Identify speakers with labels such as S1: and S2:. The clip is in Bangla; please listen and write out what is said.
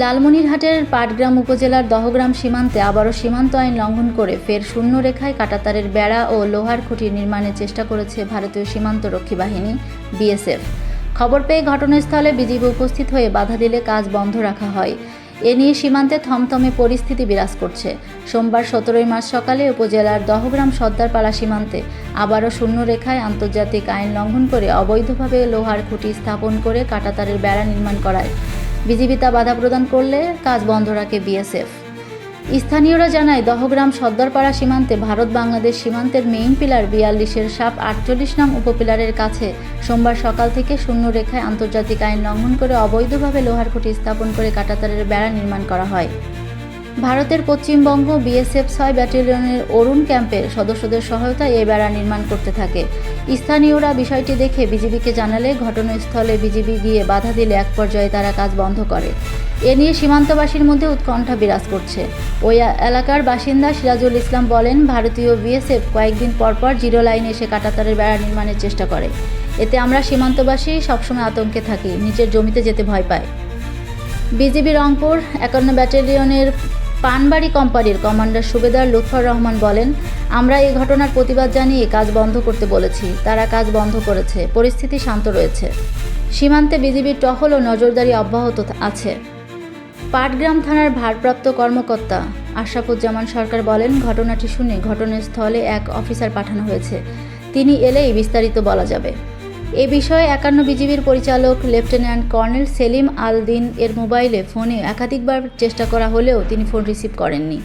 S1: লালমনিরহাটের পাটগ্রাম উপজেলার দহগ্রাম সীমান্তে আবারও সীমান্ত আইন লঙ্ঘন করে ফের শূন্য রেখায় কাঁটাতারের বেড়া ও লোহার খুঁটি নির্মাণের চেষ্টা করেছে ভারতীয় সীমান্তরক্ষী বাহিনী বিএসএফ। খবর পেয়ে ঘটনাস্থলে বিজিবি উপস্থিত হয়ে বাধা দিলে কাজ বন্ধ রাখা হয়। এ নিয়ে সীমান্তে থমথমে পরিস্থিতি বিরাজ করছে। সোমবার 17 মার্চ সকালে উপজেলার দহগ্রাম সর্দারপাড়া সীমান্তে আবারও শূন্য রেখায় আন্তর্জাতিক আইন লঙ্ঘন করে অবৈধভাবে লোহার খুঁটি স্থাপন করে কাঁটাতারের বেড়া নির্মাণ করায় বিজিবি তা বাধা প্রদান করলে কাজ বন্ধ রাখে বিএসএফ। স্থানীয়রা জানায়, দহগ্রাম সর্দারপাড়া সীমান্তে ভারত বাংলাদেশ সীমান্তের মেইন পিলার 42-এর সাপ 48 নং উপপিলারের কাছে সোমবার সকাল থেকে শূন্য রেখায় আন্তর্জাতিক আইন লঙ্ঘন করে অবৈধভাবে লোহার খুঁটি স্থাপন করে কাঁটাতারের বেড়া নির্মাণ করা হয়। ভারতের পশ্চিমবঙ্গ বিএসএফ 6 ব্যাটালিয়নের অরুণ ক্যাম্পের সদস্যদের সহায়তায় এই বেড়া নির্মাণ করতে থাকে। স্থানীয়রা বিষয়টি দেখে বিজিবিকে জানালে ঘটনাস্থলে বিজিবি গিয়ে বাধা দিলে এক পর্যায়ে তারা কাজ বন্ধ করে। এ নিয়ে সীমান্তবাসীর মধ্যে উৎকণ্ঠা বিরাজ করছে। ওই এলাকার বাসিন্দা সিরাজুল ইসলাম বলেন, ভারতীয় বিএসএফ কয়েকদিন পরপর জিরো লাইনে এসে কাঁটাতারের বেড়া নির্মাণের চেষ্টা করে। এতে আমরা সীমান্তবাসী সবসময় আতঙ্কে থাকি, নিজের জমিতে যেতে ভয় পায়। বিজিবি রংপুর 51 ব্যাটালিয়নের পানবাড়ি কোম্পানির কমান্ডার সুবেদার লুৎফর রহমান বলেন, আমরা এই ঘটনার প্রতিবাদ জানিয়ে কাজ বন্ধ করতে বলেছি। তারা কাজ বন্ধ করেছে, পরিস্থিতি শান্ত রয়েছে। সীমান্তে বিজিবির টহল ও নজরদারি অব্যাহত আছে। পাটগ্রাম থানার ভারপ্রাপ্ত কর্মকর্তা আশরাফুজ্জামান সরকার বলেন, ঘটনাটি শুনে ঘটনাস্থলে এক অফিসার পাঠানো হয়েছে। তিনি এলেই বিস্তারিত বলা যাবে। এ বিষয়ে 51 বিজিবির পরিচালক লেফটেন্যান্ট কর্নেল সেলিম আল দিন এর মোবাইলে ফোনে একাধিকবার চেষ্টা করা হলেও তিনি ফোন রিসিভ করেননি।